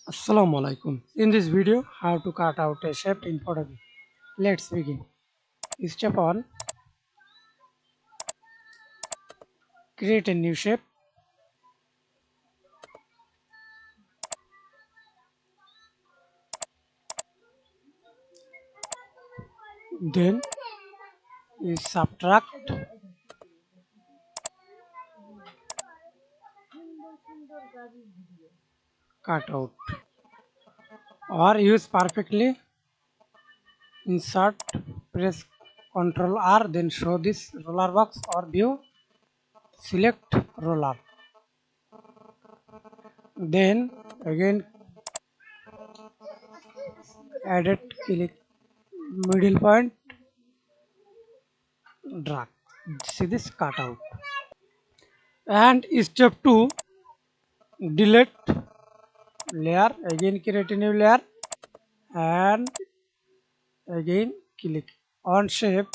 Assalamu Walaikum. In this video, how to cut out a shape in Photopea. Let's begin. Step 1. Create a new shape. Then you subtract, cut out, or use perfectly. Insert, press Ctrl R, then show this roller box or view. Select roller. Then again edit, click middle point, drag. See this cutout. And step 2, delete layer, again create a new layer and again click on shape,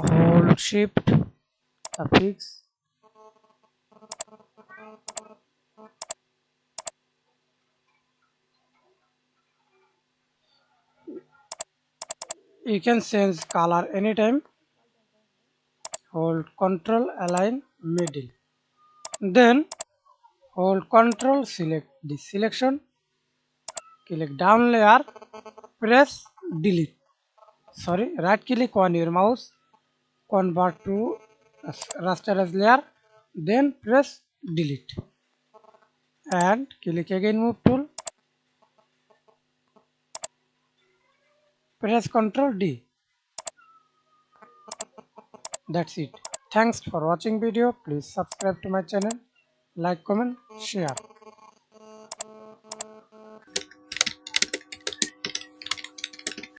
hold shift, affix, you can change color anytime, hold Ctrl align middle, then hold Ctrl select this selection, click down layer, press delete, right click on your mouse, convert to raster as layer, then press delete and click again move tool, press Ctrl D. That's it. Thanks for watching video. Please subscribe to my channel, like, comment, share.